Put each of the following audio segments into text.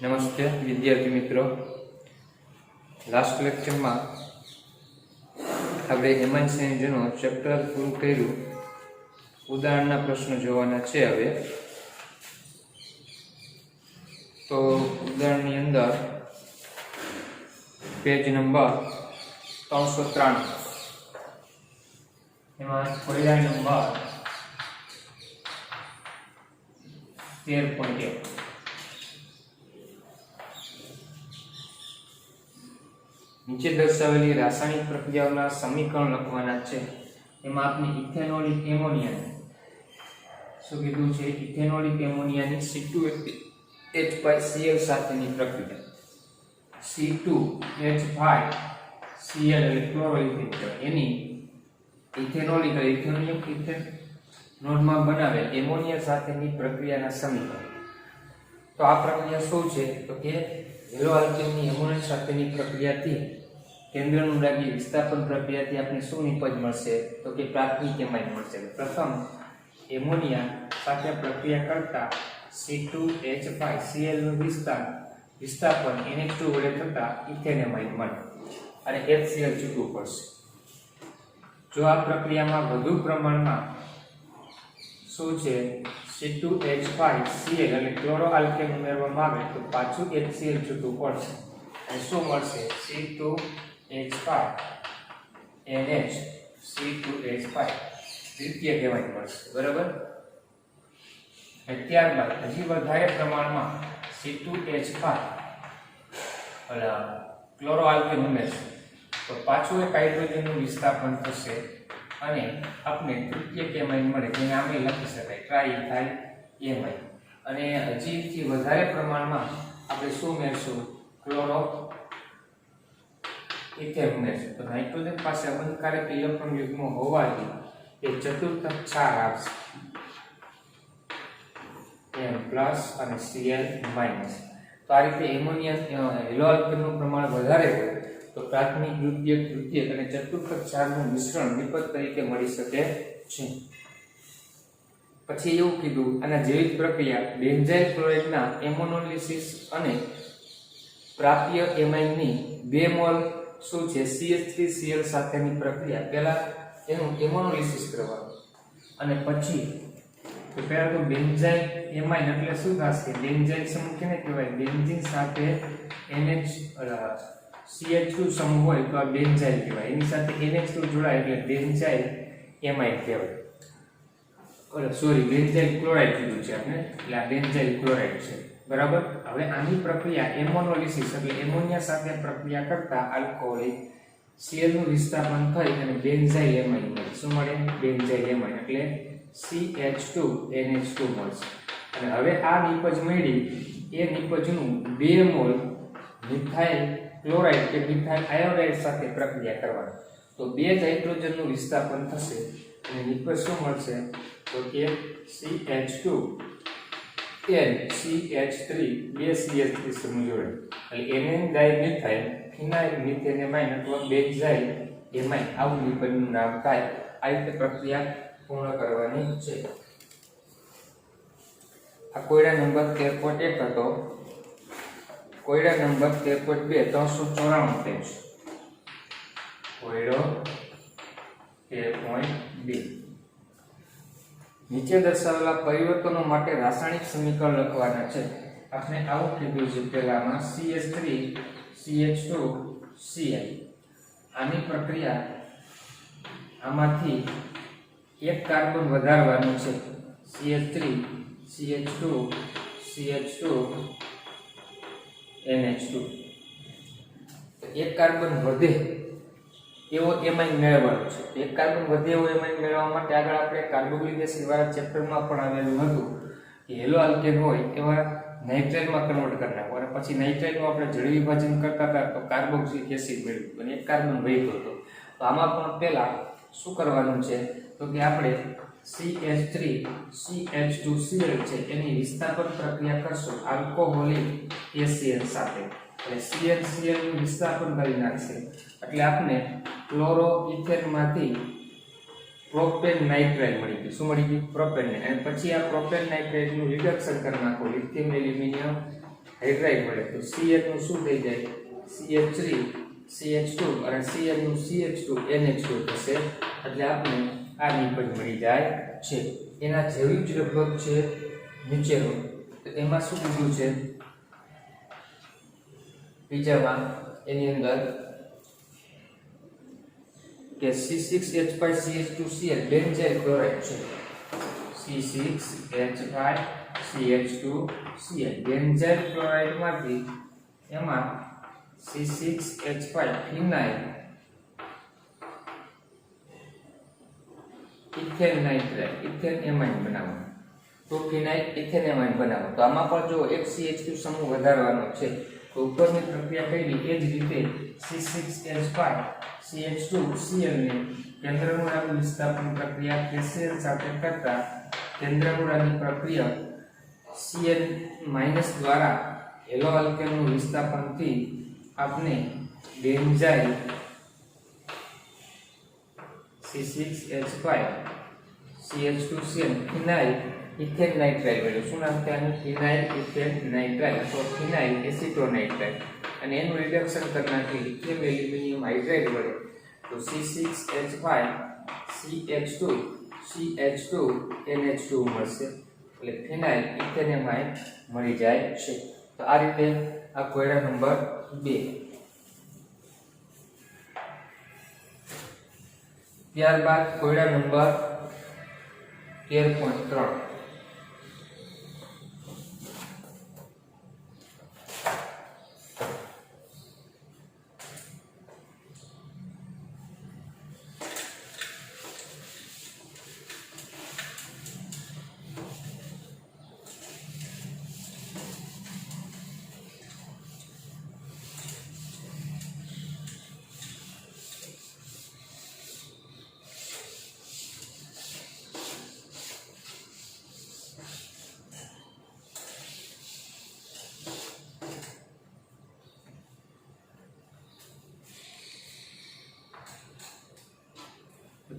નમસ્તે વિદ્યાર્થી મિત્રો, લાસ્ટ લેક્ચરમાં આપણે એમાઇન સંયોજનો ચેપ્ટર પૂરું કર્યું. ઉદાહરણના પ્રશ્નો જોવાના છે. હવે તો ઉદાહરણની અંદર પેજ નંબર 393 એમાં કોયડા નંબર 13.1 નીચે દર્શાવેલી રાસાયણિક પ્રક્રિયાઓના સમીકરણ લખવાના છે. એમાં આપણે ઇથેનોલિક એમોનિયા શું કીધું છે? ઇથેનોલિક એમોનિયાની C2H5Cl સાથેની પ્રક્રિયા. C2H5Cl એટલે ક્લોરોઇથેન, એની ઇથેનોલિક ઇથેનોલમાં બનાવેલ એમોનિયા સાથેની પ્રક્રિયાના સમીકરણ. તો આ પ્રક્રિયા શું છે? તો કે હેલો આલ્કેનની એમોનિયા સાથેની પ્રક્રિયાથી કેન્દ્રનું ડાગી વિસ્થાપન પ્રક્રિયાથી આપણે શું નિપજ મળશે? તો કે પ્રાથમિક એમાઇન મળશે. પ્રથમ એમોનિયા સાથે પ્રક્રિયા કરતા C2H5Cl નું વિસ્થાપન NH2 વડે થતા ઇથેન એમાઇન મળે અને HCl છૂટવું પડશે. જો આ પ્રક્રિયામાં વધુ પ્રમાણમાં શું છે C2H5Cl એટલે ક્લોરોઆલ્કેન ઉમેરવામાં આવે તો પાછું HCl છૂટવું પડશે અને શું મળશે? C2H5NH C2H5 દ્વિતીય એમાઇન મળશે. બરાબર. ત્યારબાદ હજી વધારે પ્રમાણમાં C2H5 ક્લોરોઆલ્કેન ઉમેરશે તો પાછું એક હાઇડ્રોજનનું વિસ્થાપન થશે અને આપણે તૃતીય એમાઇન મળે, જેને આપણે લખી શકાય ટ્રાઇઇથાઇલ એમાઇન. અને હજીથી વધારે પ્રમાણમાં આપણે શું ઉમેરશું? Chloro ethane ઉમેરશું. તો નાઇટ્રોજન પાસે અબંધકારક ઇલેક્ટ્રોન યુગ્મ હોવાથી એ ચતુર્થ ક્ષાર આપશે M+ અને Cl-. તો આ રીતે એમોનિયા હેલો આલ્કેનનું પ્રમાણ વધારે હોય તો પ્રાથમિક, દ્વિતીયક, તૃતીયક અને ચતુર્થ ક્ષારનું મિશ્રણ નિપજ તરીકે મળી શકે છે. પછી એવું કીધું, આના જેવી જ પ્રક્રિયા બેન્ઝાઇલ ક્લોરાઇડના એમોનોલિસિસ અને પ્રાપ્ય એમાઇનની 2 મોલ શું છે CH3Cl સાથેની પ્રક્રિયા. પહેલા એનું એમોનોલિસિસ કરવાનું અને પછી તો પહેલા તો બેન્ઝાઇલ એમાઇન એટલે શું થશે? બેન્ઝાઇલ સમૂહ કેને કહેવાય? બેન્ઝીન સાથે CH2 સમૂહ હોય તો આ બેન્ઝાઇલ કહેવાય. એની સાથે NH2 જોડાય એટલે બેન્ઝાઇલ એમાઇન કહેવાય. બેન્ઝાઇલ ક્લોરાઇડ કીધું છે આપણે, એટલે આ બેન્ઝાઇલ ક્લોરાઇડ છે. બરાબર. હવે આની પ્રક્રિયા એમોનોલિસિસ એટલે એમોનિયા સાથે પ્રક્રિયા કરતા આલ્કોહોલિક Cl નું વિસ્થાપન થઈ અને બેન્ઝાઇલ એમાઇન મળે. શું મળે? બેન્ઝાઇલ એમાઇન એટલે CH2NH2 મળશે. અને હવે આ નિપજ મળી એ નિપજનું 2 મોલ મિથાઇલ ક્લોરાઇડ કે મિથાઇલ આયોડાઇડ સાથે પ્રક્રિયા કરવાની. તો 2 જ હાઇડ્રોજનનું વિસ્થાપન થશે અને નિપજ શું મળશે? તો કે CH2NCH3 2 CH3 સમૂહ જોડે એટલે એનેન ડાઇમિથાઇલ ફિનાઇલ મિથેન એમાઇન અથવા બેન્ઝાઇલ એમાઇન આવું નિપજનું નામ થાય. આ રીતે પ્રક્રિયા પૂર્ણ કરવાની છે. આ કોયડા નંબર 13.1 હતો. કોયડા નંબર 13.2 394 પેજ. કોયડો 13.2 નીચે દર્શાવેલા પરિવર્તનો માટે રાસાયણિક સમીકરણ લખવાના છે. આપણે આવું કીધું છે પહેલામાં CH3 CH2 Cl. આની પ્રક્રિયા આમાંથી એક કાર્બન વધારવાનું છે CH3 CH2 CH2 NH2. તો એક કાર્બન વધે એવો એમાઇન મેળવવાનો છે. એક કાર્બન વધે એવો એમાઇન મેળવવા માટે આગળ આપણે કાર્બોક્સિલિક એસિડ વાળા ચેપ્ટરમાં પણ આવેલું હતું કે હેલો આલ્કેન હોય એવા નાઇટ્રેટમાં કન્વર્ટ કરી નાખો અને પછી નાઇટ્રેટનું આપણે જળ વિભાજન કરતા હતા તો કાર્બોક્સિલિક એસિડ મળ્યું અને એક કાર્બન વહી હતો. તો આમાં પણ પહેલા શું કરવાનું છે? તો કે આપણે CH3 CH2Cl છે એની વિસ્થાપન પ્રક્રિયા કરશું આલ્કોહોલિક HCl સાથે. એટલે CH2Cl નું વિસ્થાપન કરી નાખશે એટલે આપણે ક્લોરોઇથેનમાંથી પ્રોપેન નાઇટ્રાઇલ મળી ગયું. શું મળી ગયું? પ્રોપેન. અને પછી આ પ્રોપેન નાઇટ્રાઇલનું રિડક્શન કરી નાખો લિથિયમ એલ્યુમિનિયમ હાઇડ્રાઇડ મળે તો CH નું શું થઈ જાય CH3 CH2 અને Cl નું CH2 NH2 થશે એટલે આપણે આ નિપજ મળી જાય છે એના જેવી જ લગભગ છે નીચેનું તો એમાં શું કીધું છે બીજામાં એની અંદર કે C6H5CH2Cl બેન્ઝાઇલ ક્લોરાઇડ છે C6H5CH2Cl બેન્ઝાઇલ ક્લોરાઇડ માંથી એમાં C6H5 ફિનાઇલ ઇથેન નાઇટ્રાઇડ ઇથેન એમાઇન બનાવો તો ફિનાઇલ ઇથેન એમાઇન બનાવો તો આમાં પણ જો એક CH2 સમૂહ વધારવાનો છે તો ઉપરની પ્રક્રિયા કરી એ જ રીતે C6H5 CH2Cl ને કેન્દ્રમૂળાનું વિસ્થાપન પ્રક્રિયા KCl સાથે કરતા કેન્દ્રમૂળાની પ્રક્રિયા Cl- દ્વારા હેલો આલ્કેનનું વિસ્થાપનથી આપણે બેન્ઝાઇલ C6H5 CH2Cl ફિનાઇલ ઇથેન નાઇટ્રાઇડ મળ્યું શું નામ છે આનું ફિનાઇલ ઇથેન નાઇટ્રાઇડ અથવા ફિનાઇલ એસિટોનાઇટ્રાઇડ અને એનું રિડક્શન કરનારથી લિથિયમ એલ્યુમિનિયમ હાઇડ્રાઇડ મળે તો C6H5 CH2 NH2 મળશે એટલે ફિનાઇલ ઇથેનેમાઇન મળી જાય છે તો આ રીતે આ કોયડા નંબર 2 ત્યારબાદ કોયડા નંબર 13.3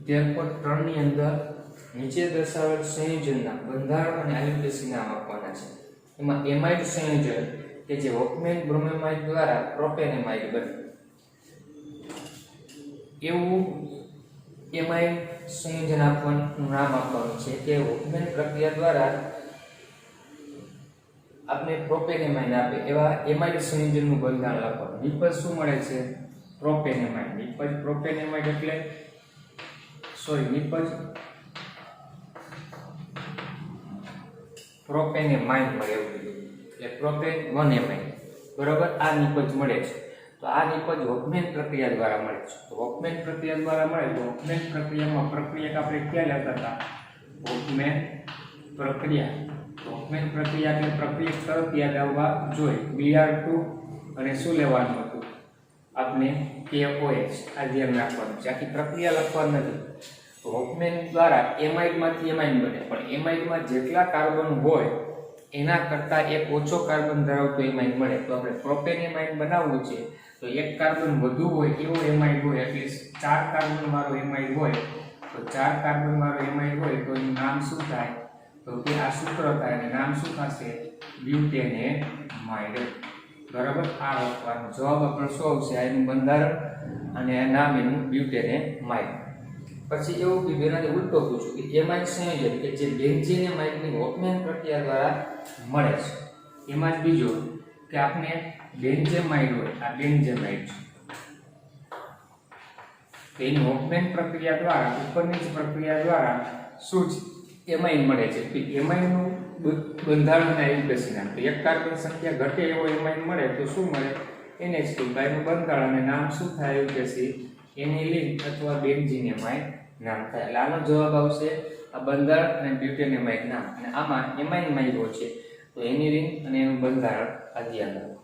13.3 ની અંદર નીચે દર્શાવેલ સંયોજનના બંધારણ અને આયુર્વેદિક નામ આપવાના છે એમાં એમાઇડ સંયોજન કે જે હોફમેન બ્રોમેમાઇડ દ્વારા પ્રોપેનેમાઇડ બને એવું એમાઇડ સંયોજન આપવાનું નામ આપવાનું છે કે હોફમેન પ્રક્રિયા દ્વારા આપણે પ્રોપેનેમાઇડ આપે એવા એમાઇડ સંયોજનનું બંધારણ લખવાનું નિપજ શું મળે છે પ્રોપેનેમાઇડ નિપજ પ્રોપેનેમાઇડ એટલે નિપજ પ્રોપેનેમાઇન મળે એવું એટલે પ્રોપેન 1 એમાઇન બરાબર આ નિપજ મળે છે તો આ નિપજ હોફમેન પ્રક્રિયા દ્વારા મળે છે તો હોફમેન પ્રક્રિયા દ્વારા મળે તો હોફમેન પ્રક્રિયામાં પ્રક્રિયા આપણે ક્યાં લેતા હતા હોફમેન પ્રક્રિયા એટલે પ્રક્રિયા તરત યાદ આવવા જોઈએ Br2 અને શું લેવાનું હતું આપણે KOH આ ધ્યાન રાખવાનું છે આખી પ્રક્રિયા લખવાની નથી હોફમેન દ્વારા એમાઇડમાંથી એમાઇન બને પણ એમાઇડમાં જેટલા કાર્બન હોય એના કરતાં એક ઓછો કાર્બન ધરાવતો એમાઇન મળે તો આપણે પ્રોપેન એમાઇન બનાવવું છે તો એક કાર્બન વધુ હોય એવો એમાઇડ હોય એટલે 4 કાર્બન વાળો એમાઇડ હોય તો 4 કાર્બન વાળો એમાઇડ હોય તો એનું નામ શું થાય તો કે આ સૂત્ર થાય અને નામ શું થશે બ્યુટેનેમાઇડ બરાબર આ લખવાનો જવાબ આપણો શું આવશે આ એનું બંધારણ અને નામ એનું બ્યુટેનેમાઇડ પછી એવું કીધું એનાથી ઉલટો પૂછું કે એમાઇડ સંયોજન કે જે બેન્ઝીનેમાઇડની હોફમેન પ્રક્રિયા દ્વારા મળે છે એમાં જ બીજો કે આપણે બેન્ઝેમાઇડ હોય આ બેન્ઝેમાઇડ છે એની હોફમેન પ્રક્રિયા દ્વારા ઉપરની જ પ્રક્રિયા દ્વારા શું છે એમાઇન મળે છે તો એમાઇનનું બંધારણ અને આયુર્વેદિક નામ તો એક કાર્બન સંખ્યા ઘટે એવો એમાઇન મળે તો શું મળે NH2 એનું બંધારણ અને નામ શું થાય આયુર્વેદિક એનિલિન અથવા બેન્ઝીનેમાઇડ નામ થાય એટલે આનો જવાબ આવશે આ બંધારણ અને બ્યુટેનેમાઇડ નામ અને આમાં એમાઇન માઇડો છે તો એનિલિન અને એનું બંધારણ આ ધ્યાન રાખો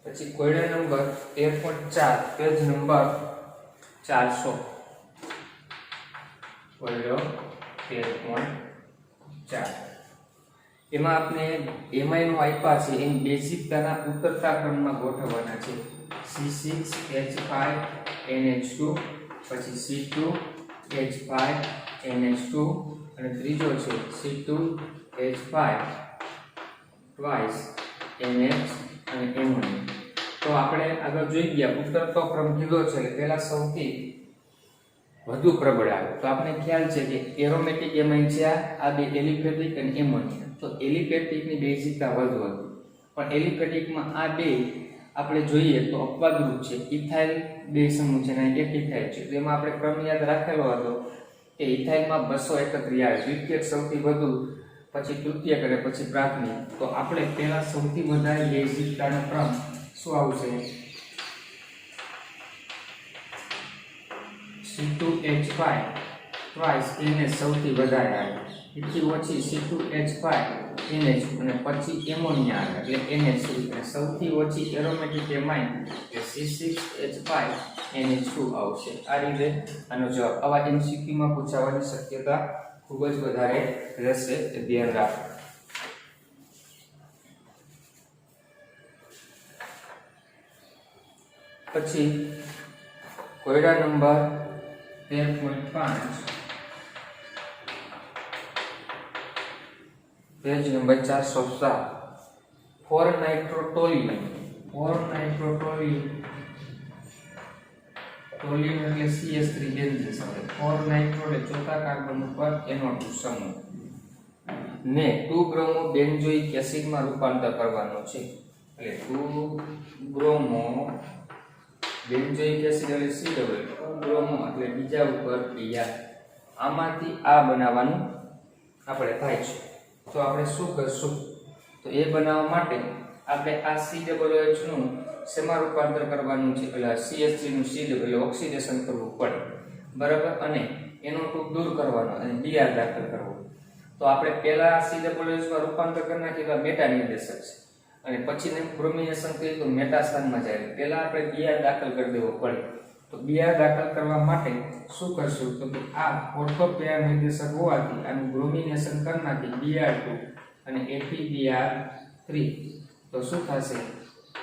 પછી કોયડા નંબર 13.4 પેજ નંબર 400 કોયડો 13.4 એમાં આપણે એમાઇનો આપ્યા છે એની બેઝિકતાના ઉતરતા ક્રમમાં ગોઠવવાના છે C6H5NH2 પછી C2H5NH2 અને ત્રીજો છે C2H5 ટ્વાઇસ NH અને એમોનિયા. તો આપણે આગળ જોઈ ગયા ઉતરતો ક્રમ કીધો છે એટલે પહેલા સૌથી વધુ પ્રબળ આવે. તો આપણે ખ્યાલ છે કે એરોમેટિક એમાઇન છે આ બે એલિફેટિક અને એમોનિયા. તો એલિફેટિક ની બેઝિકતા વધુ હતી પણ એલિફેટિકમાં આ બે આપણે જોઈએ તો અપવાદરૂપ છે. ઇથાઇલ બે સમૂહ છે અને એક ઇથાઇલ છે. તો એમાં આપણે ક્રમ યાદ રાખેલો હતો કે ઇથાઇલમાં 231 આવે, દ્વિતીયક સૌથી વધુ, પછી તૃતીયક અને પછી પ્રાથમિક. તો આપણે પહેલા સૌથી વધારે બેઝિકતાનો ક્રમ શું આવશે? C2H5 ટ્વાઇસ NH સૌથી વધારે આવે, એથી ઓછી C2H5 NH અને પછી એમોનિયા આવે એટલે NH3 અને સૌથી ઓછી એરોમેટિક એમાઇન એટલે C6H5 NH2 આવશે. આ રીતે આનો જવાબ આવા MCQ માં પૂછાવાની શક્યતા ખૂબ જ વધારે રહેશે, ધ્યાન રાખો. પછી કોયડા નંબર 13.5 પેજ નંબર 407 4 નાઇટ્રોટોલ્યુમ ટોલ્યુમ એટલે CH3 બેન્ઝીન સાથે 4 નાઇટ્રો એટલે ચોથા કાર્બન ઉપર NO2 સમૂહ ને 2 બ્રોમો બેન્ઝોઇક એસિડ માં રૂપાંતર કરવાનો છે. એટલે 2 બ્રોમો બેન્ઝોઇક એસિડ એટલે CW, 2 બ્રોમો એટલે બીજા ઉપર Br. આમાંથી આ બનાવવાનું આપણે થાય છે. તો આપણે શું કરશું? તો એ બનાવવા માટે આપણે આ COH નું શેમાં રૂપાંતર કરવાનું છે? એટલે CH3 નું CW એટલે ઓક્સિડેશન કરવું પડે, બરાબર, અને NO2 દૂર કરવાનો અને Br દાખલ કરવો. તો આપણે પહેલા COH માં રૂપાંતર કરી નાખીએ તો મેટા નિર્દેશક છે અને પછી ને બ્રોમિનેશન કરીએ તો મેટા સ્થાનમાં જાય. પહેલા આપણે Br દાખલ કરી દેવો પડે. તો Br દાખલ કરવા માટે શું કરશું? તો કે આ ઓર્થો પેર નિર્દેશક હોવાથી આનું બ્રોમિનેશન કરી નાખી Br2 અને FeBr3. તો શું થશે?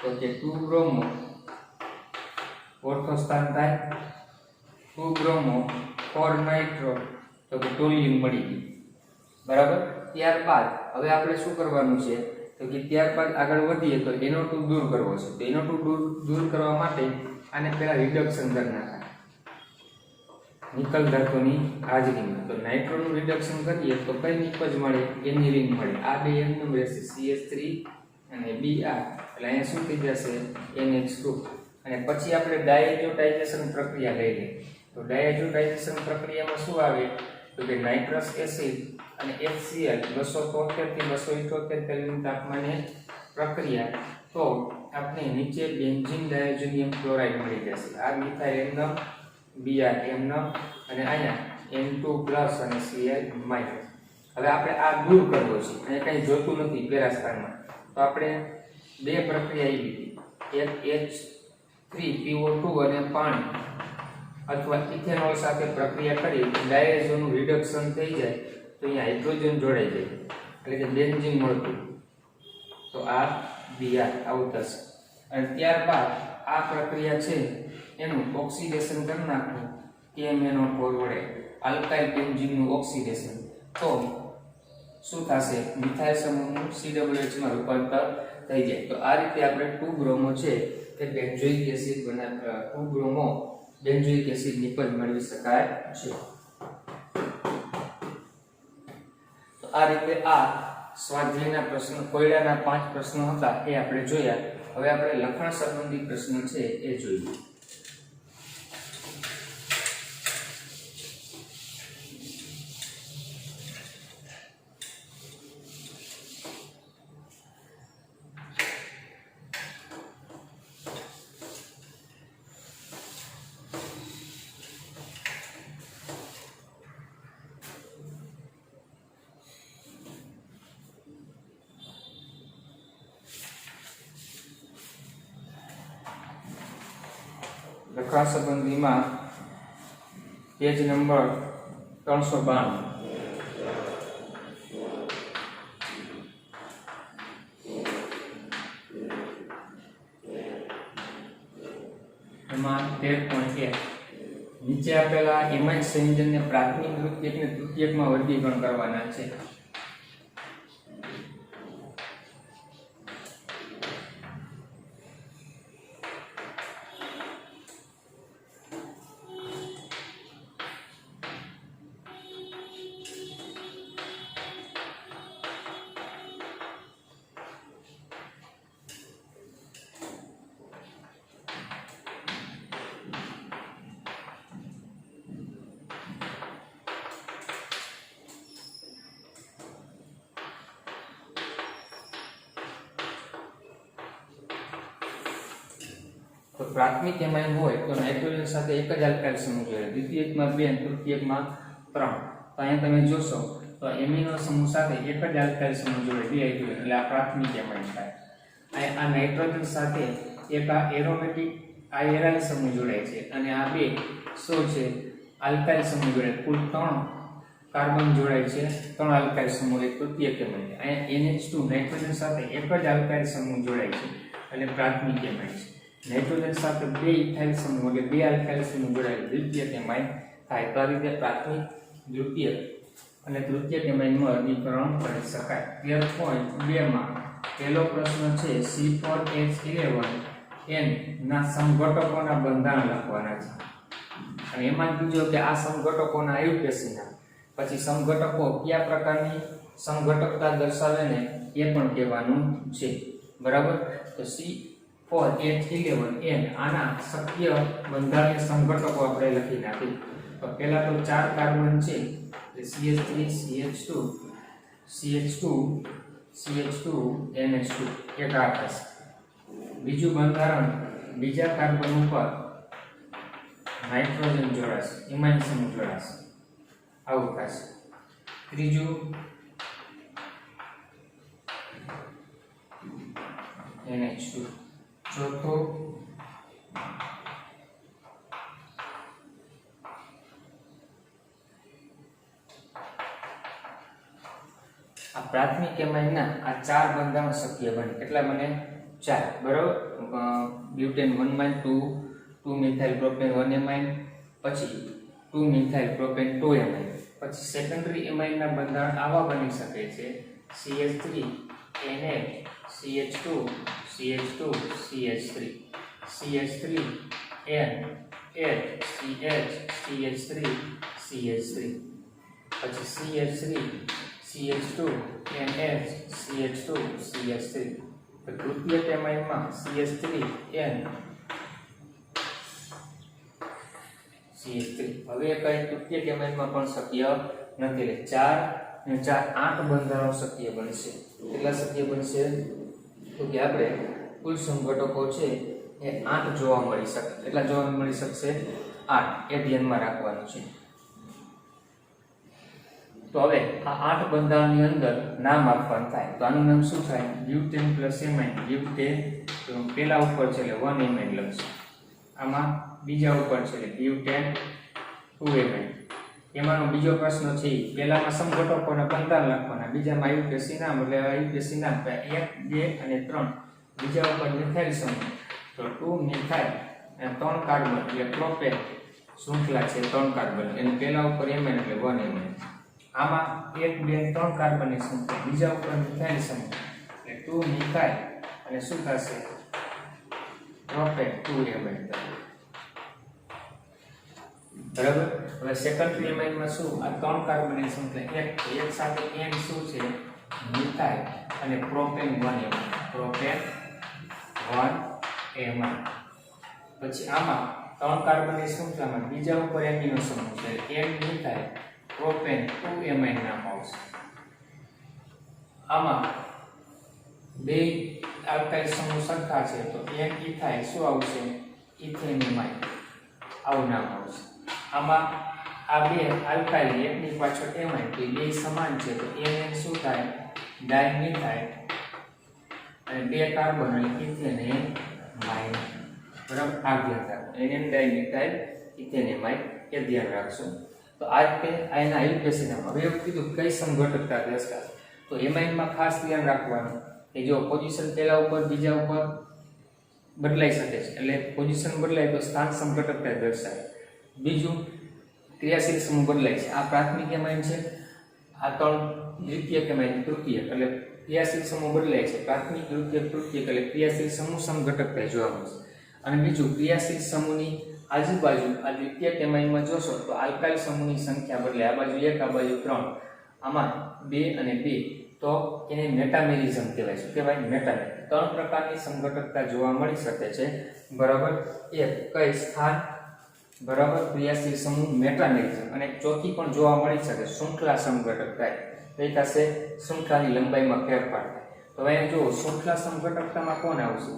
તો કે 2 બ્રોમો ઓર્થો સ્થાન થાય, 2 બ્રોમો 4 નાઇટ્રો તો કે ટોલ્યુમ મળી ગયું, બરાબર. ત્યારબાદ હવે આપણે શું કરવાનું છે? તો કે ત્યારબાદ આગળ વધીએ તો NO2 દૂર કરવો છે. તો NO2 દૂર કરવા માટે આને પહેલા રિડક્શન કરી નાખાય નિકલ ધાતુની હાજરીમાં. તો નાઇટ્રોનું રિડક્શન કરીએ તો કઈ નિપજ મળે? એનિલિન મળે. આ બે એમનું રહેશે CH3 અને Br એટલે અહીંયા શું થઈ જશે? NH2. અને પછી આપણે ડાયઝોટાઇઝેશન પ્રક્રિયા લઈ લઈએ. તો ડાયઝોટાઇઝેશન પ્રક્રિયામાં શું આવે? તો કે નાઇટ્રસ એસિડ અને HCl 273 થી 278 કેલ્વિન તાપમાને પ્રક્રિયા. તો આપણે નીચે બેન્ઝીન ડાયોજોનિયમ ક્લોરાઇડ મળી જશે. આ મિથાઇલ એમનો Br એમનો અને અહીંયા N2+ અને Cl-. હવે આપણે આ દૂર કરવો છે અને કંઈ જોતું નથી પેરા સ્થાનમાં. તો આપણે બે પ્રક્રિયા આવી હતી, એક H3PO2 અને પાણી અથવા ઇથેનોલ સાથે પ્રક્રિયા કરી ડાયઝોનું રિડક્શન થઈ જાય તો અહીંયા હાઇડ્રોજન જોડાઈ જાય એટલે કે બેન્ઝીન મળતું. તો આ Br આવું થશે. અને ત્યારબાદ આ પ્રક્રિયા છે એનું ઓક્સિડેશન કરી નાખવું KMnO4 વડે, આલ્કાઇલ બેન્ઝીનનું ઓક્સિડેશન. તો શું થશે? મિથાઇલ સમૂહનું COH માં રૂપાંતર થઈ જાય. તો આ રીતે આપણે 2 બ્રોમો છે તે benzoic acid 2 bromo benzoic acid નિપજ મેળવી શકાય છે. તો આ રીતે આ સ્વાધ્યાયના પ્રશ્નો, કોયડાના 5 પ્રશ્નો હતા એ આપણે જોયા. હવે આપણે લખાણ સંબંધી પ્રશ્નો છે એ જોઈએ. લખાણ સંબંધીમાં પેજ નંબર 392. એમાં 13.1 નીચે આપેલા એમાઇન સંયોજનને પ્રાથમિક, દ્વિતીયક અને તૃતીયકમાં વર્ગીકરણ કરવાના છે. તો પ્રાથમિક એમાઇન હોય તો નાઇટ્રોજન સાથે એક જ આલ્કાઇલ સમૂહ જોડે, દ્વિતીયકમાં 2 અને તૃતીયકમાં 3. તો અહીંયા તમે જોશો તો એમિનો સમૂહ સાથે એક જ આલ્કાઇલ સમૂહ જોડે, 2 હાઇડ્રોજન, એટલે આ પ્રાથમિક એમાઇન થાય. આ નાઇટ્રોજન સાથે એક આ એરોમેટિક આ એરાઇલ સમૂહ જોડાય છે અને આ બે શું છે આલ્કાઇલ સમૂહ જોડાય, કુલ 3 કાર્બન જોડાય છે, 3 આલ્કાઇલ સમૂહ એક તૃતીયક એમાઇન. અહીંયા NH2 નાઇટ્રોજન સાથે એક જ આલ્કાઇલ સમૂહ જોડાય છે એટલે પ્રાથમિક એમાઇન છે. નાઇટ્રોજન સાથે 2 ઇથાઇલ સમૂહ એટલે 2 આલ્કાઇલ સમૂહ જોડાય દ્વિતીયક એમાઇન થાય. તો આ રીતે પ્રાથમિક, દ્વિતીયક અને તૃતીયક એમાઇનમાં વર્ગીકરણ કરી શકાય. 13.2 માં પહેલો પ્રશ્ન છે C4H11N ના સમઘટકોના બંધારણ લખવાના છે અને એમાં કીધું કે આ સમઘટકોના આયુપેશીના, પછી સમઘટકો કયા પ્રકારની સમઘટકતા દર્શાવે ને એ પણ કહેવાનું છે. બરાબર. તો C4H11N આના શક્ય બંધારણીય સમઘટકો આપણે લખી નાખી. તો પહેલા તો 4 કાર્બન છે CH3 CH2 CH2 CH2 NH2 એક આ થશે. બીજું બંધારણ બીજા કાર્બન ઉપર નાઇટ્રોજન જોડાશે, ઇમાઇન સમૂહ જોડાશે, આવું થશે. ત્રીજું NH2. ચોથું આ પ્રાથમિક એમાઇનના આ 4 બંધારણ શક્ય બને. કેટલા બને? 4. બરાબર. બ્યુટેન 1 2 મિથાઇલ પ્રોપેન 1 એમાઇન, પછી 2 મિથાઇલ પ્રોપેન 2 એમાઇન. પછી સેકન્ડરી એમાઇનના બંધારણ આવા બની શકે છે CH3 NH CH2 CH2 CH3 CH3 N H CH CH3 CH3, પછી CH3 CH2 NH CH2 CH3. તૃતીય એમાઇનમાં CH3 N CH3. હવે કઈ તૃતીય એમાઇનમાં પણ શક્ય નથી. 4 અને 4 8 બંધારણો શક્ય બનશે. કેટલા શક્ય બનશે? તો કે આપણે કુલ સમઘટકો છે એ 8 જોવા મળી શકે. કેટલા જોવા મળી શકશે? 8. એ ધ્યાનમાં રાખવાનું છે. તો હવે આ 8 બંધારણની અંદર નામ આપવાનું થાય. તો આનું નામ શું થાય? Butane plus amine. બ્યુટેન પેલા ઉપર છે એટલે 1 એમાઇન લખશું. આમાં બીજા ઉપર છે એટલે બ્યુટેન 2 એમાઇન. એમાંનો બીજો પ્રશ્ન છે પહેલામાં સમઘટકોના બંધારણ લખવાના, બીજામાં આયુપેશી નામ એટલે આયુપેશી નામ 1 2 અને 3. બીજા ઉપર મિથાઇલ સમૂહ તો 2 મિથાઇલ અને 3 કાર્બન એટલે પ્રોપેન શૃંખલા છે 3 કાર્બન, અને પહેલા ઉપર એમાઇન એટલે 1 એમાઇન. આમાં 1 2 3 કાર્બનની સંખ્યા, બીજા ઉપર મિથાઇલ સમૂહ એટલે 2 મિથાઇલ અને શું થશે? Propane 2 amine. બરાબર. હવે સેકન્ડરી એમાઇનમાં શું? આ 3 કાર્બનની સંખ્યા એક સાથે n શું છે? મિથાઇલ અને પ્રોપેન 1 એમાઇન. Propane 1 amine. પછી આમાં 3 કાર્બનની સંખ્યામાં બીજા ઉપર એમિનો સમૂહ છે n મિથાઇલ પ્રોપેન 2 એમાઇન નામ આવશે. આમાં બે આલ્કાઇલ સમૂહ સરખા છે તો n ઇથાઇલ શું આવશે? ઇથેન એમાઇન આવું નામ આવશે. આમાં આ બે આલ્કાઇલ એકની પાછળ એમાઇન તો બે સમાન છે તો n શું થાય? ડાયમિથાઇલ અને 2 કાર્બન એટલે ઇથેન એમાઇન. બરાબર. આ ધ્યાન રાખો. n ડાયમિથાઇલ ઇથેન એમાઇન એ ધ્યાન રાખશો. તો આ રીતે આના આયુપેશી નામ. હવે એવું કીધું કઈ સમઘટકતા દર્શાવે. તો એમાઇનમાં ખાસ ધ્યાન રાખવાનું કે જો પોઝિશન પહેલા ઉપર બીજા ઉપર બદલાઈ શકે છે એટલે પોઝિશન બદલાય તો સ્થાન સમઘટકતા દર્શાવે. બીજું ક્રિયાશીલ સમૂહ બદલાય છે, આ પ્રાથમિક એમાઇન છે, આ 3 દ્વિતીયક એમાઇન તૃતીયક, એટલે ક્રિયાશીલ સમૂહ બદલાય છે, પ્રાથમિક દ્વિતીયક તૃતીયક, એટલે ક્રિયાશીલ સમૂહ સમઘટકતા જોવા મળશે. અને બીજું ક્રિયાશીલ સમૂહની આજુબાજુ આ દ્વિતીયક એમાઇનમાં જોશો તો આલ્કાઇલ સમૂહની સંખ્યા બદલાય, આ બાજુ 1 આ બાજુ 3, આમાં 2 અને 2, તો એને મેટામેરિઝમ કહેવાય છે. કહેવાય મેટામેરિઝમ. 3 પ્રકારની સમઘટકતા જોવા મળી શકે છે, બરાબર. એક કઈ સ્થાન, બરાબર, ક્રિયાશીલ સમૂહ, મેટામેરિઝમ, અને ચોથી પણ જોવા મળી શકે શૃંખલા સમઘટકતા. કઈ થશે? શૃંખલાની લંબાઈમાં ફેરફાર થાય. તો અહીંયા જુઓ શૃંખલા સમઘટકતામાં કોણ આવશે?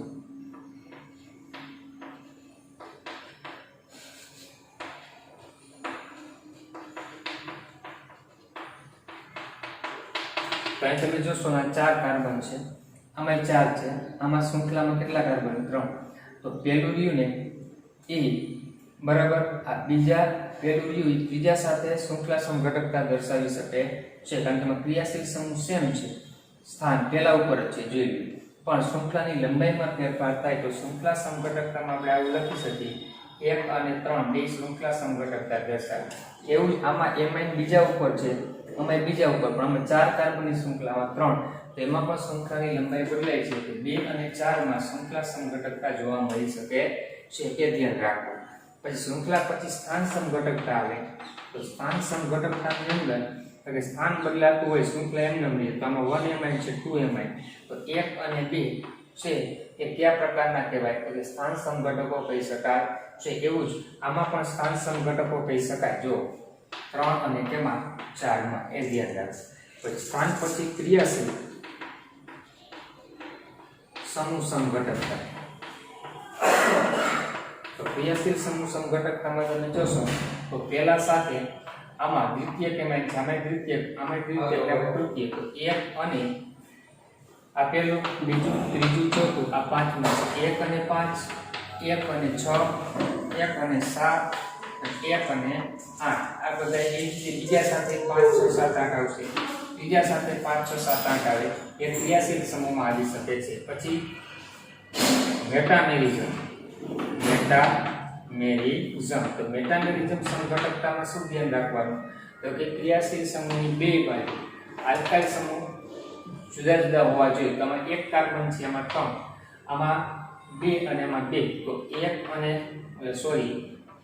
તો અહીં તમે જોશો આ 4 કાર્બન છે, આમાં 4 છે, આમાં શૃંખલામાં કેટલા કાર્બન? 3. તો પેલું રહ્યું ને એ, બરાબર, આ બીજા પેલું રહ્યું ત્રીજા સાથે શૃંખલા સમઘટકતા દર્શાવી શકે છે, કારણ કે એમાં ક્રિયાશીલ સમૂહ સેમ છે, સ્થાન પેલા ઉપર જ છે, જોઈ લો. પણ શૃંખલાની લંબાઈમાં ફેરફાર થાય તો શૃંખલા સમઘટકતામાં આપણે આવું લખી શકીએ 1 અને 3 બે શૃંખલા સમઘટકતા દર્શાવે. એવું જ આમાં એમાઇન બીજા ઉપર છે, આમાં બીજા ઉપર, પણ આમાં 4 કાર્બનની શૃંખલામાં 3, તો એમાં પણ શૃંખલાની લંબાઈ બદલાય છે. તો 2 અને 4 માં શૃંખલા સમઘટકતા જોવા મળી શકે છે, તે ધ્યાન રાખો. પછી શૃંખલા પછી સ્થાન સમઘટકતા આવે. તો સ્થાન સમઘટકતાની અંદર કે સ્થાન બદલાતું હોય, શૃંખલા એમ ન મળે, તો આમાં 1 એમાઇન છે, 2 એમાઇન, તો 1 અને 2 છે એ કયા પ્રકારના કહેવાય? તો કે સ્થાન સમઘટકો કહી શકાય છે. એવું જ આમાં પણ સ્થાન સમઘટકો કહી શકાય. જો 3 અને તેમાં 4 માં, એ ધ્યાન રાખો. પછી સ્થાન પછી ક્રિયાશીલ સમૂહ સમઘટકતા. તો ક્રિયાશીલ સમૂહ સમઘટકતામાં તમે જોશો તો પેલા સાથે આમાં દ્વિતીયક એમાઇન છે, આમાં દ્વિતીયક, આમાં દ્વિતીયક, એટલે તૃતીયક. તો 1 અને આ પેલું, બીજું, ત્રીજું, ચોથું, આ પાંચમું. 1 અને 5, 1 અને 6, 1 અને 7, 1 અને 8. આ બધા એ બીજા સાથે 5 6 7 8 આવશે, ત્રીજા સાથે 5 6 7 8 આવે, એ ક્રિયાશીલ સમૂહમાં આવી શકે છે. પછી મેટામેરિઝમ. મેટામેરિઝમ, તો મેટામેરિઝમ સમઘટકતામાં શું ધ્યાન રાખવાનું? તો કે ક્રિયાશીલ સમૂહની બે બાજુ આલ્કાઇલ સમૂહ જુદા જુદા હોવા જોઈએ. તો આમાં 1 કાર્બન છે, આમાં 3, આમાં 2 અને આમાં 2, તો 1 અને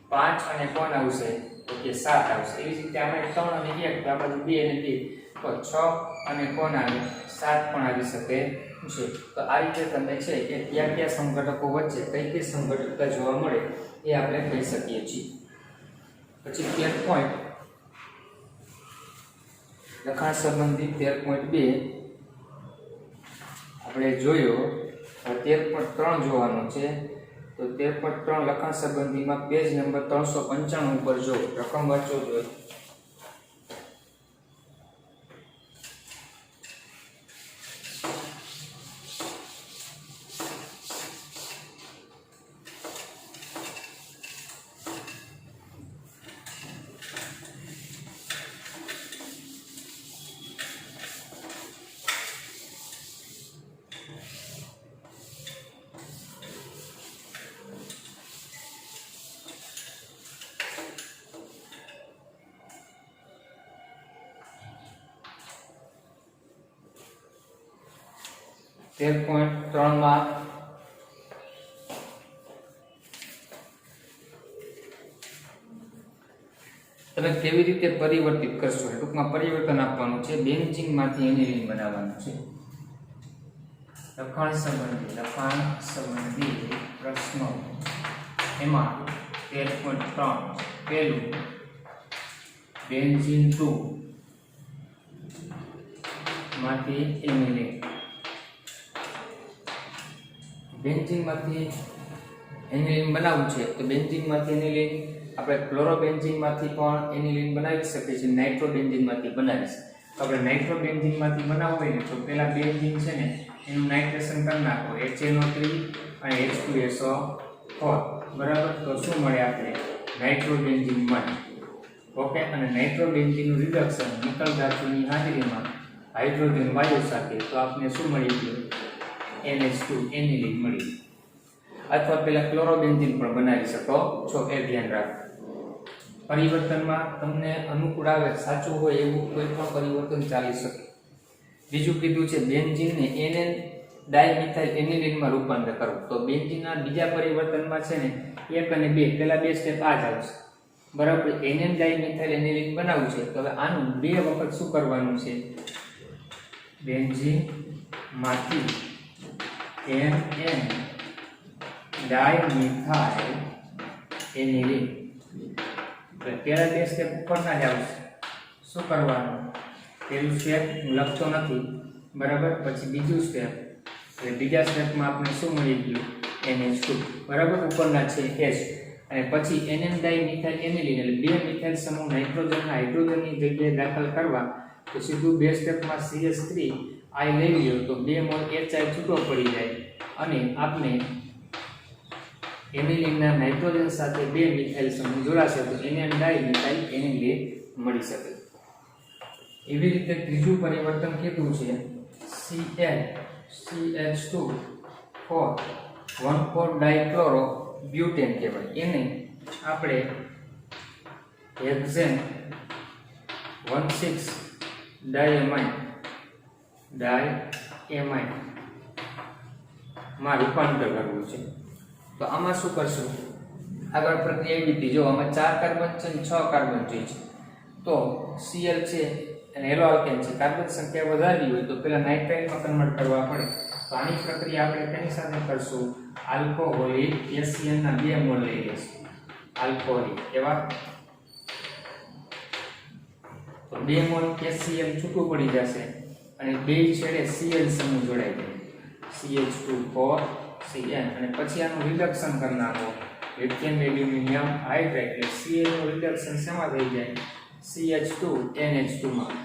5 અને કોણ આવશે? તો કે 7 આવશે. એવી જ રીતે આમાં 3 અને 1, તો આ બાજુ 2 અને 2, તો 6 અને કોણ આવે? 7 પણ આવી શકે છે. તો આ રીતે તમે છે કે કયા કયા સમઘટકો વચ્ચે કઈ કઈ સમઘટકતા જોવા મળે એ આપણે કહી શકીએ છીએ. પછી 13 પોઈન્ટ લખાણ સંબંધી 13.2 આપણે જોયો. 13.3 જોવાનો છે. તો 13.3 લખાણ સંબંધીમાં પેજ નંબર 395 ઉપર જો રકમ વાંચો જોઈએ. માં તમે કેવી રીતે પરિવર્તિત કરશો, ટૂંકમાં પરિવર્તન આપવાનું છે. બેન્ઝીનમાંથી એનિલીન બનાવવાનું છે. લખાણ સંબંધી પ્રશ્નો એમાં 13.3 પહેલું બેન્ઝીન 2 માંથી એનિલીન. બેન્ઝીનમાંથી એનિલીન બનાવવું છે તો બેન્ઝીનમાંથી એનિલીન આપણે ક્લોરોબેન્ઝીનમાંથી પણ એનિલીન બનાવી શકીએ છીએ, નાઇટ્રોબેન્ઝીનમાંથી બનાવી શકીએ. તો આપણે નાઇટ્રોબેન્ઝીનમાંથી બનાવવું હોય ને તો પેલા બેન્ઝીન છે ને એનું નાઇટ્રેશન કરી નાખો, HNO3 અને H2SO4, બરાબર. તો શું મળે આપણે? નાઇટ્રોબેન્ઝીન મળે. ઓકે. અને નાઇટ્રોબેન્ઝીનનું રિડક્શન નિકલ ધાતુની હાજરીમાં હાઇડ્રોજન વાયુ સાથે, તો આપણે શું મળી ગયું? NH2 એનિલીન મળી. અથવા પેલા ક્લોરોબેન્ઝીન પણ બનાવી શકો છો, એ ધ્યાન રાખો. પરિવર્તનમાં તમને અનુકૂળ આવે, સાચું હોય એવું કોઈ પણ પરિવર્તન ચાલી શકે. બીજું કીધું છે બેન્ઝીનને NN ડાયમિથાઇલ એનિલિનમાં રૂપાંતર કરવું. તો બેન્ઝીનના બીજા પરિવર્તનમાં છે ને 1 અને 2 પહેલા બે સ્ટેપ આ જ આવશે, બરાબર. NN ડાયમિથાઇલ એનિલિન બનાવવું છે તો હવે આનું 2 વખત શું કરવાનું છે, બેન્ઝીન માંથી NN ડાયમિથાઇલ એનિલિન. પહેલા બે સ્ટેપ ઉપરના જ આવશે. શું કરવાનું, પહેલું સ્ટેપ હું લખતો નથી, બરાબર. પછી બીજું સ્ટેપ, એટલે બીજા સ્ટેપમાં આપણે શું મળી ગયું, NH2, બરાબર, ઉપરના છે H. અને પછી NN ડાયમિથાઇલ એનિલિન એટલે 2 મિથાઇલ સમૂહ નાઇટ્રોજનના હાઇડ્રોજનની જગ્યાએ દાખલ કરવા. તો સીધું બે સ્ટેપમાં CH3 I લઈ લ્યો તો 2 મોલ HI છૂટો પડી જાય અને આપણે એનિલિનના નાઇટ્રોજન સાથે 2 મિથાઇલ સમૂહ જોડાશે તો NN ડાયમિથાઇલ એનિલિન મળી શકે. એવી રીતે ત્રીજું પરિવર્તન કીધું છે CH2 1,4 ડાયક્લોરો બ્યુટેન કહેવાય. એને આપણે હેક્ઝેન 1,6 ડાયમાઇન માં રૂપાંતર કરવું છે. તો આમાં શું કરશું, આગળ પ્રક્રિયા એવી હતી, જો આમાં 4 કાર્બન છે અને 6 કાર્બન જોઈએ છે. તો Cl છે અને હેલો આલ્કેન છે, કાર્બન સંખ્યા વધારવી હોય તો પેલા નાઇટ્રાઇલમાં કન્વર્ટ કરવા પડે. તો આની પ્રક્રિયા આપણે તેની સાથે કરશું, આલ્કોહોલિક HCl ના 2 મોલ લઈ લઈશું. આલ્કોહોલિક એવા તો 2 મોલ HCl છૂટું પડી જશે અને બે છેડે Cl સમૂહ જોડાઈ જાય, CH2 Cn. અને પછી આનું રિડક્શન કરી નાખો, લિથિયમ એલ્યુમિનિયમ હાઇડ્રાઇડ એટલે Cl નું રિડક્શન શેમાં થઈ જાય, CH2 NH2 માં.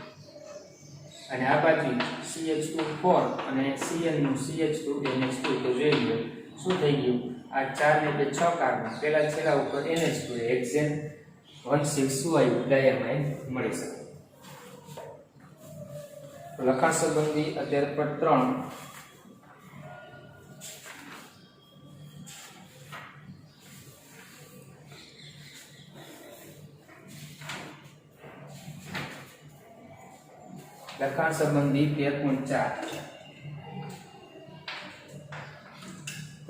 અને આ બાજુ CH2 અને Cl નું CH2 NH2. તો જોઈ લો શું થઈ ગયું, આ 4 ને 2 6 કાર્બન, પહેલા છેડા ઉપર NH2 હેક્ઝેન 1,6 શું આવ્યું, ડાયમાઇન મળી શકે. લખાણ સંબંધી અધ્યાય પર 3 લખાણ સંબંધી 13.4.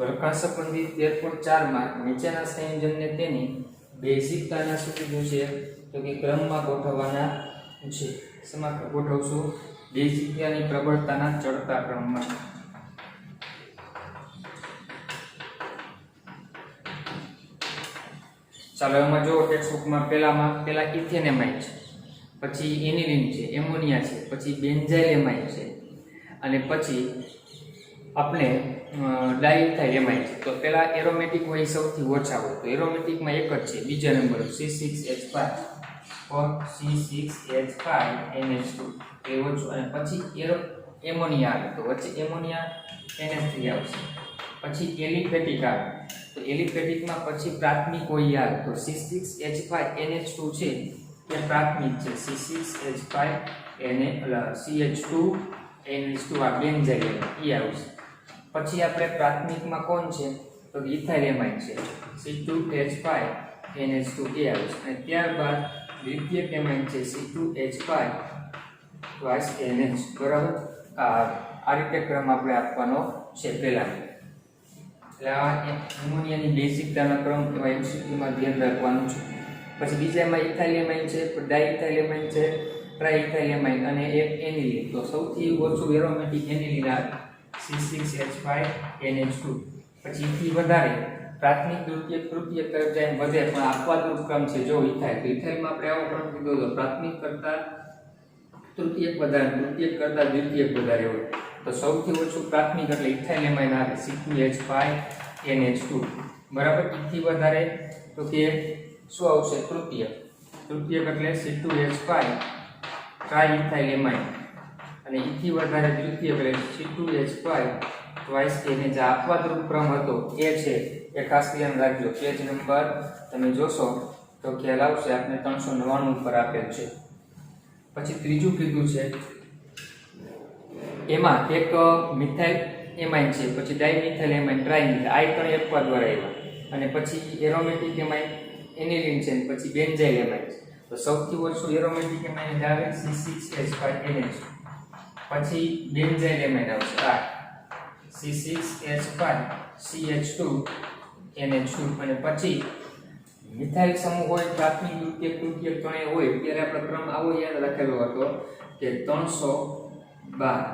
લખાણ સંબંધી 13.4 માં નીચેના સંયોજનને તેની બેઝિકતાના શું કીધું છે, તો કે ક્રમમાં ગોઠવવાના છે. શેમાં ગોઠવશું, બેઝિકતાની પ્રબળતાના ચડતા ક્રમમાં. ચાલો એમાં જો ટેક્સ્ટબુકમાં પેલા ઇથેનેમાઇન છે, પછી એનિલિન છે, એમોનિયા છે, પછી બેન્ઝાઇલેમાઇન છે અને પછી આપણે ડાયઇથાઇલેમાઇન છે. તો પેલા એરોમેટિક હોય સૌથી ઓછા હોય, તો એરોમેટિકમાં એક જ છે, બીજા નંબર C6H5 NH2 એ ઓછું. અને પછી એમોનિયા આવે તો વચ્ચે એમોનિયા NH3 આવશે. પછી એલિફેટિક આવે તો એલિફેટિકમાં પછી પ્રાથમિક હોય આવે તો C6H5 NH2 છે એ પ્રાથમિક છે, C6H5 CH2 NH2 આ બેન્ઝાઇલ એ આવશે. પછી આપણે પ્રાથમિકમાં કોણ છે તો ઇથાઇલેમાઇન છે, C2H5 NH2 એ આવશે. અને ત્યારબાદ દ્વિતીયક એમાઇન છે C2H5 NH, બરાબર. આ રીતે ક્રમ આપણે આપવાનો છે પહેલા. એટલે આ એમોનિયાની બેઝિકતાનો ક્રમ એવા MCQમાં ધ્યાન રાખવાનું છે. પછી બીજામાં ઇથાઇલેમાઇન છે, ડાયઇથાઇલેમાઇન છે, ટ્રાઇઇથાઇલેમાઇન અને એક એનિલિન. તો સૌથી ઓછું એરોમેટિક એનિલિન આવે C6H5 NH2. પછી થી વધારે પ્રાથમિક દ્વિતીયક તૃતીયક તરફ જાય વધે પણ આપવાદરૂપ ક્રમ છે. જો ઇથાઇલ તો ઇથાઇલમાં આપણે આવો ક્રમ કીધો તો પ્રાથમિક કરતા તૃતીયક વધારે, તૃતીયક કરતા દ્વિતીયક વધારે હોય. તો સૌથી ઓછું પ્રાથમિક એટલે ઇથાઇલેમાઇન આવે C2H5 NH2, બરાબર. થી વધારે તો કે શું આવશે, તૃતીયક. તૃતીયક એટલે C2H5 ટ્રાઇઇથાઇલેમાઇન અને થી વધારે દ્વિતીયક એટલે C2H5 ટ્વાઇસ NH. આપવાદરૂપ ક્રમ હતો એ છે, એ ખાસ ધ્યાન રાખજો. પેજ નંબર તમે જોશો તો ખ્યાલ આવશે, આપણે 399 ઉપર આપેલ છે. પછી ત્રીજું કીધું છે એમાં એક મિથાઇલ એમાઇન છે, પછી ડાયમિથાઇલ એમાઇન, ટ્રાઇમિથાઇલ, આ ત્રણ એકવા દ્વારા આવ્યા. અને પછી એરોમેટિક એમાઇન એનિલિન છે ને પછી બેન્ઝાઇલ એમાઇન છે. તો સૌથી ઓછું એરોમેટિક એમાઇન આવે C6H5NH, પછી બેન્ઝાઇલ એમાઇન આવશે આ C6H5CH2NH2, અને પછી મિથાઇલ સમૂહ હોય, પ્રાથમિક દ્વિતીયક તૃતીયક ત્રણેય હોય ત્યારે આપણે ક્રમ આવો યાદ રાખેલો હતો કે 312,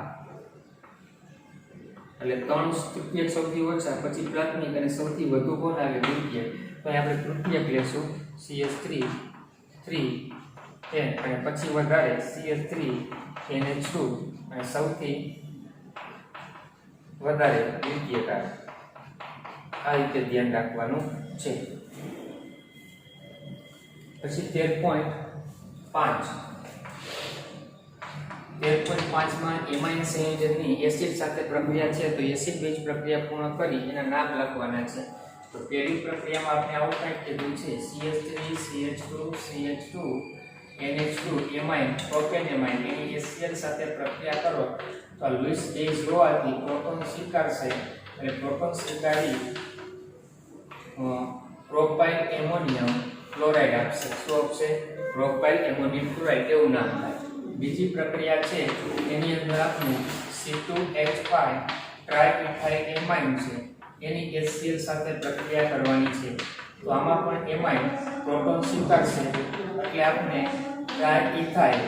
એટલે 3 તૃતીયક સૌથી ઓછા, પછી પ્રાથમિક અને સૌથી વધુ કોણ આવે દ્વિતીયક. તો આપણે તૃતીયક લેશું CH3 3N, અને પછી વધારે CH3NH2, અને સૌથી વધારે દ્વિતીયક આવે. આ રીતે ધ્યાન રાખવાનું છે. પછી 13.5 માં એમાઇન સંયોજનની એસિડ સાથે પ્રક્રિયા છે. તો એસિડ બેઝ પ્રક્રિયા પૂર્ણ કરી એના નામ લખવાના છે. તો પહેલી પ્રક્રિયામાં આપણે આવું કંઈક કીધું છે CH3CH2CH2 NH2 amine propane amine એની HCl સાથે પ્રક્રિયા કરો તો લૂઇસ બેઝ હોવાથી પ્રોટોન સ્વીકારશે, એટલે પ્રોટોન સ્વીકારી પ્રોપાઇલ એમોનિયમ ક્લોરાઇડ આપશે. શું આપશે? પ્રોપાઇલ એમોનિયમ ક્લોરાઇડ એવું નામ થાય. બીજી પ્રક્રિયા છે એની અંદર આપણે C2H5 ટ્રાઇઇથાઇલ એમાઇન છે એની HCl સાથે પ્રક્રિયા કરવાની છે. તો આમાં પણ એમાઇન પ્રોટોન સ્વીકારશે, એટલે આપણે ટ્રાઇઇથાઇલ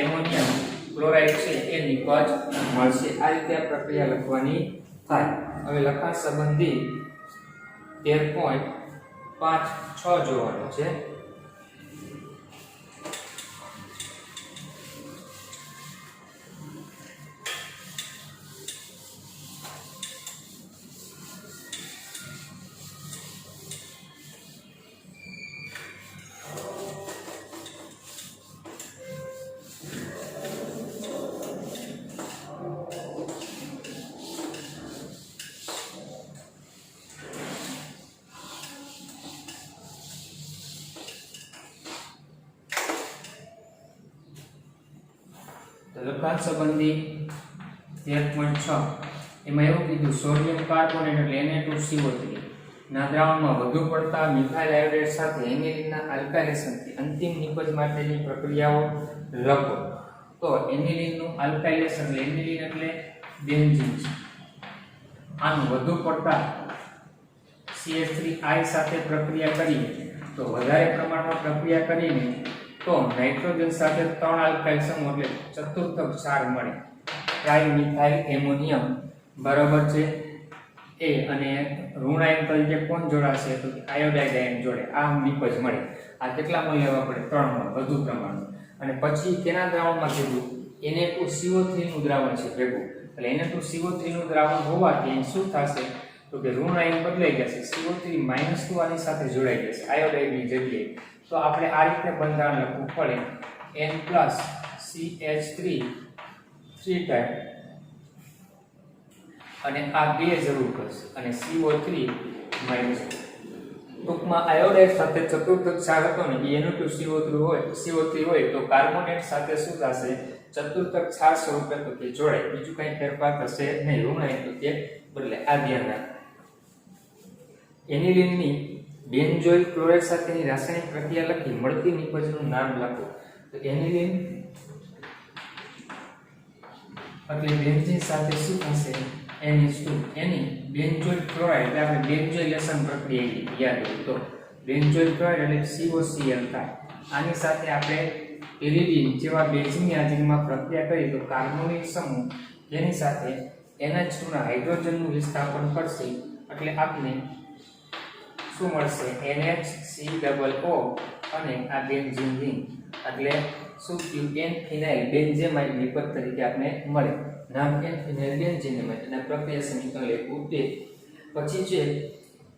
એમોનિયમ ક્લોરાઇડ છે એ નિપજ મળશે. આ રીતે આ પ્રક્રિયા લખવાની થાય. હવે લખાણ સંબંધી 13.5.6 જોવાનો છે. લખાણ સંબંધી 13.6 એમાં એવું કીધું સોડિયમ કાર્બોનેટ એટલે Na2CO3 ના દ્રાવણમાં વધુ પડતા મિથાઇલ આયોડાઇડ સાથે એનિલિનના આલ્કાઇલેશનથી અંતિમ નિપજ માટેની પ્રક્રિયાઓ લખો. તો એનિલિનનું આલ્કાઇલેશન, એટલે એનિલિન એટલે બેન્ઝીન છે, આનું વધુ પડતા CH3I સાથે પ્રક્રિયા કરીએ તો વધારે પ્રમાણમાં પ્રક્રિયા કરીને તો નાઇટ્રોજન સાથે 3 આલ્કાઇલ સમૂહ એટલે ચતુર્થક ક્ષાર મળે. ટ્રાઇમિથાઇલ એમોનિયમ બરાબર છે એ, અને ઋણ આયન તરીકે કોણ જોડાશે? તો આયોડાઇડ આયન જોડે. આ નિપજ મળે. આ કેટલામાં લેવા પડે? 3 માં વધુ પ્રમાણમાં. અને પછી કેના દ્રાવણમાં કીધું? Na2CO3 નું દ્રાવણ છે ભેગું, એટલે Na2CO3 નું દ્રાવણ હોવાથી શું થશે? તો કે ઋણ આયન બદલાઈ જશે, CO3 - આની સાથે જોડાઈ જશે આયોડાઇડની જગ્યાએ. તો આપણે આ રીતે બંધારણ લખવું પડે N CH3 3 ટાઈમ, અને આ 2 જરૂર પડશે, અને CO3 - ટૂંકમાં આયોડાઇડ સાથે ચતુર્થક ક્ષાર હતો ને એ Na2CO3 હોય તો કાર્બોનેટ સાથે શું થશે? ચતુર્થક ક્ષાર સ્વરૂપે તો કે જોડાય, બીજું કંઈ ફેરફાર થશે નહીં. ઋણ આયન તો તે બદલે. આ ધ્યાન રાખો. એનિલિનની બેન્ઝોઇલ ક્લોરાઇડ સાથેની રાસાયણિક પ્રક્રિયા લખી મળતી નિપજનું નામ લખો. તો એનિલિન એટલે બેન્ઝીન સાથે શું થશે? NH2 એની બેન્ઝોઇલ ક્લોરાઇડ, એટલે આપણે બેન્ઝોઇલેશન પ્રક્રિયા યાદ હોય તો બેન્ઝોઇલ ક્લોરાઇડ એટલે COCl થાય. આની સાથે આપણે ઇરિડિન જેવા બેઝની હાજરીમાં પ્રક્રિયા કરી તો કાર્બોનિલ સમૂહ તેની સાથે NH2 ના હાઇડ્રોજનનું વિસ્થાપન કરશે, એટલે આપણે શું મળશે? NHCOO અને આ બેન્ઝીન રિંગ, એટલે શું થયું? N-ફિનાઇલ બેન્ઝેમાઇડ નિપજ તરીકે આપણે મળે. નામ N-ફિનાઇલ બેન્ઝેમાઇડ, અને પ્રક્રિયા સમીકરણ લખ્યું તે. પછી છે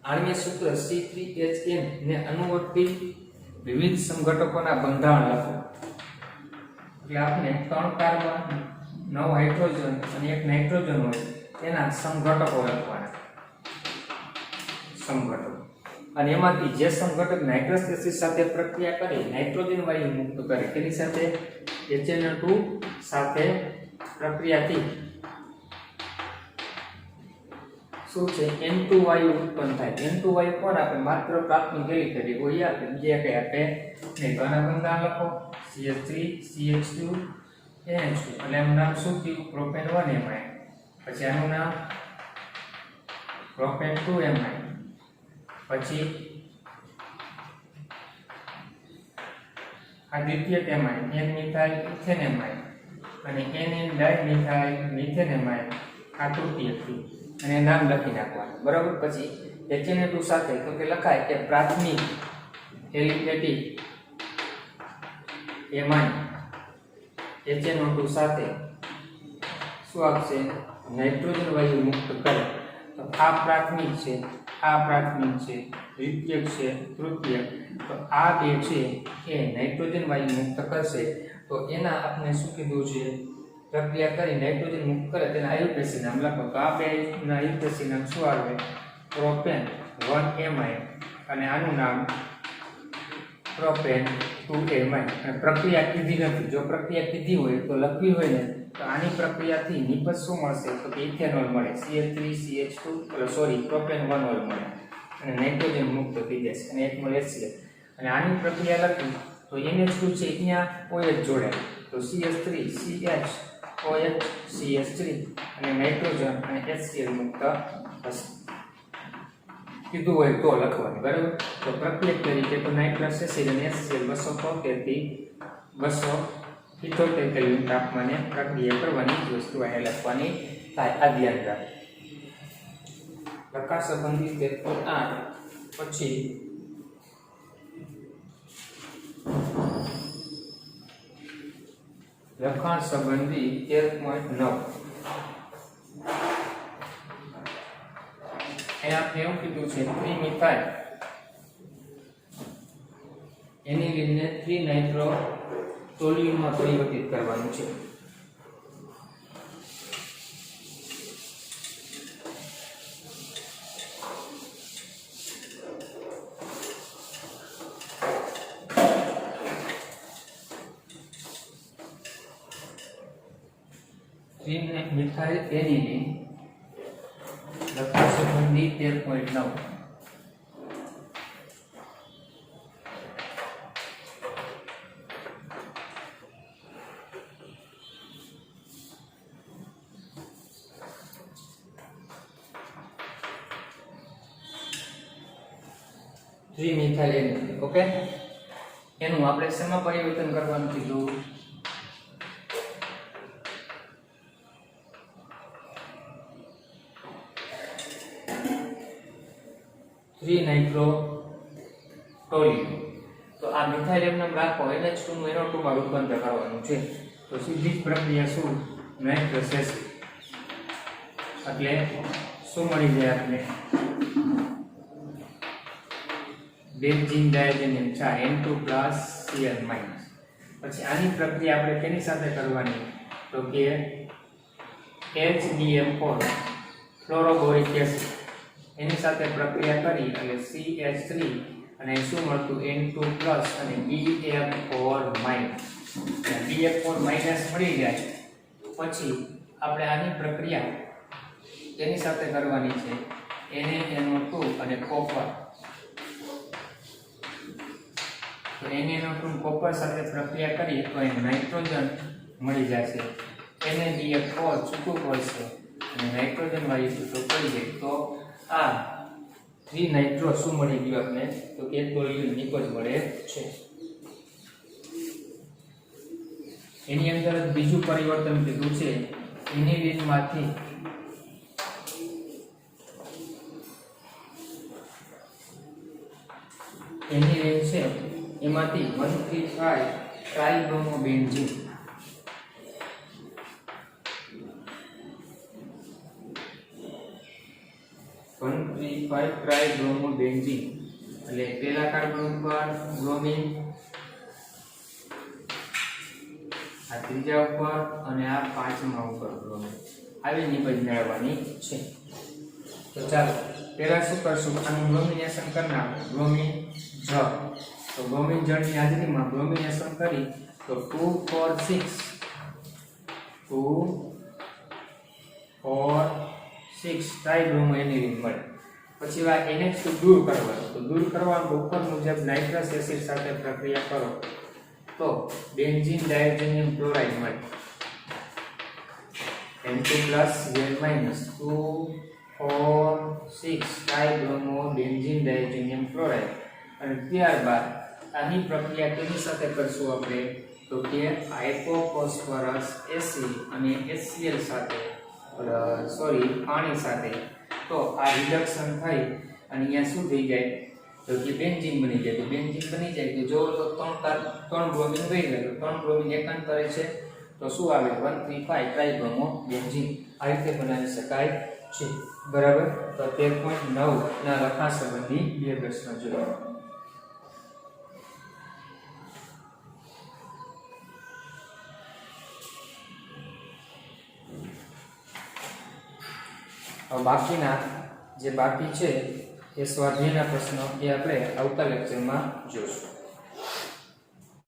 આણ્વીય સૂત્ર C3H10 ને અનુવર્તી વિવિધ સંઘટકોના બંધારણ લખો. એટલે આપણે 3 કાર્બન 9 હાઇડ્રોજન અને 1 નાઇટ્રોજન હોય તેના સંઘટકો લખવાના. સંઘટકો, અને એમાંથી જે સંઘટક નાઇટ્રસ એસિડ સાથે પ્રક્રિયા કરે નાઇટ્રોજન વાયુ મુક્ત કરે તેની સાથે HNO2 સાથે પ્રક્રિયાથી શું છે N2 વાયુ ઉત્પન્ન થાય. N2 વાયુ કોણ આપે? માત્ર પ્રાથમિક એલિમેન્ટ કોઈ આપે, બીજા કઈ આપે નહીં. તો આના બંધા લખો CH3 CH2 NH2 એટલે એનું નામ શું થયું? Propane 1 amine. પછી આનું નામ પ્રોપેન 2 એમાઇન. પછી આ દ્વિતીય amine N methyl ethane amine અને NN ડાઇમિથાઇલ મિથેન એમાઇન આ તૃતીય થયું અને નામ લખી નાખવાનું બરાબર. પછી HNA2 સાથે તો કે લખાય કે પ્રાથમિક એલિફેટિક એમાઇન HNO2 સાથે શું આપશે? નાઇટ્રોજન વાયુ મુક્ત કરે. તો આ પ્રાથમિક છે, આ પ્રાથમિક છે, દ્વિતીયક છે, તૃતીયક. તો આ બે છે એ નાઇટ્રોજન વાયુ મુક્ત કરશે. તો એના આપણે શું કીધું છે? પ્રક્રિયા કરી નાઇટ્રોજન મુક્ત કરે તેના આયુપેસી નામ લખો. તો આ બે ના આયુપેસી નામ શું આવે? પ્રોપેન 1 એમાઇન અને આનું નામ પ્રોપેન 2 એમાઇન. અને પ્રક્રિયા કીધી નથી. જો પ્રક્રિયા કીધી હોય તો લખવી હોય ને તો આની પ્રક્રિયાથી નિપજ શું મળશે? તો કે ઇથેનોલ મળે. CH3 CH2 sorry propane 1 all મળે અને નાઇટ્રોજન મુક્ત થઈ જશે અને એક મળે HCl. અને આની પ્રક્રિયા લખી તો NH2 છે અહીંયા OH જોડાય તો CH3 CH OH CH3 અને નાઇટ્રોજન અને HCl મુક્ત થશે. કીધું હોય તો લખવાનું બરાબર. તો પ્રક્રિયા તરીકે તો નાઇટ્રસ એસિડ અને HCl 273 થી 278 કેલ્વિન તાપમાને પ્રક્રિયા કરવાની વસ્તુ અહીં લખવાની થાય. આ ધ્યાન રાખો. પ્રકાશ સંબંધી 8 પછી લખાણ સંબંધી 13.9 આપણે એવું કીધું છે 3 મિથાઇલ એનિલિનને 3 નાઇટ્રો ટોલ્યુમમાં પરિવર્તિત કરવાનું છે. મિથાઇલ એનિલિન લખાણ સંબંધી 13.9 3 મિથાઇલ એનિલિન. ઓકે, એનું આપણે શેમાં પરિવર્તન કરવાનું કીધું? 3 નાઇટ્રો ટોલ્યુમ. તો આ મિથાઇલ એમ નામ રાખો NH2 નું NO2 માં રૂપાંતર કરવાનું છે. તો સીધી જ પ્રક્રિયા શું? Nitrous acid. એટલે શું મળી જાય આપણે? Benzene diazonium 4 N2 Cl-. પછી આની પ્રક્રિયા આપણે કેની સાથે કરવાની? તો કે HDF4 ફ્લોરોબોરિક એસિડ એની સાથે પ્રક્રિયા કરી એટલે CH3 અને શું મળતું? N2 અને BF4 BF4 મળી જાય. પછી આપણે આની પ્રક્રિયા એની સાથે કરવાની છે NaNO2 અને કોપર. તો NaNO2 કોપર સાથે પ્રક્રિયા કરીએ તો અહીં નાઇટ્રોજન મળી જશે. NaBF4 છૂટું પડશે અને નાઇટ્રોજન વાયુ છૂટું પડી જાય. તો આ 3 નાઇટ્રો શું મળી ગયું આપણે? તો કે ટોલ્યુમ નિપજ મળે છે. એની અંદર બીજું પરિવર્તન કીધું છે એનિલિનમાંથી એનિલિન છે એમાંથી 135 ટ્રાઇબ્રોમોબેન્ઝીન ટ્રાઇબ્રોમોબેન્ઝીન એટલે પહેલા કાર્બન ઉપર બ્રોમિન, આ ત્રીજા ઉપર અને આ પાંચમા ઉપર બ્રોમિન. આવી નિપજ મેળવવાની છે. તો ચાલો પહેલા શું કરશું? આનું બ્રોમિનેશન કરી નાખો. બ્રોમિન જળ. તો બ્રોમિન જળની હાજરીમાં બ્રોમિનેશન કરી તો 2 4 6 2 4 ટ્રાઇબ્રોમો એનિલિન મળે. પછી આ NH2 દૂર કરવાનું, તો દૂર કરવાનું ઉપર મુજબ નાઇટ્રસ એસિડ સાથે પ્રક્રિયા કરો તો બેન્ઝીન ડાયોજેનિયમ ક્લોરાઇડ મળે. N2 plus Z minus 2 4 6 tribromo benzene diazonium chloride. અને ત્યારબાદ આની પ્રક્રિયા કેની સાથે કરશું આપણે, તો કે હાઇપોફોસ્ફરસ એસિડ અને HCl સાથે પાણી સાથે. તો આ રિડક્શન થઈ અને અહીંયા શું થઈ જાય, તો કે બેન્ઝીન બની જાય. તો બેન્ઝીન બની જાય તો જો તો 3 બ્રોમિન વહી ગયો, 3 બ્રોમિન એકાંતરે છે તો શું આવે 135 ટ્રાઇબ્રોમો બેન્ઝીન. આ રીતે બનાવી શકાય છે. બરાબર. તો 13.9 ના લખાણ સંબંધી બે પ્રશ્નો જોયો. બાકીના જે બાકી છે એ સ્વાધ્યાયના પ્રશ્નો એ આપણે આવતા લેક્ચરમાં જોઈશું.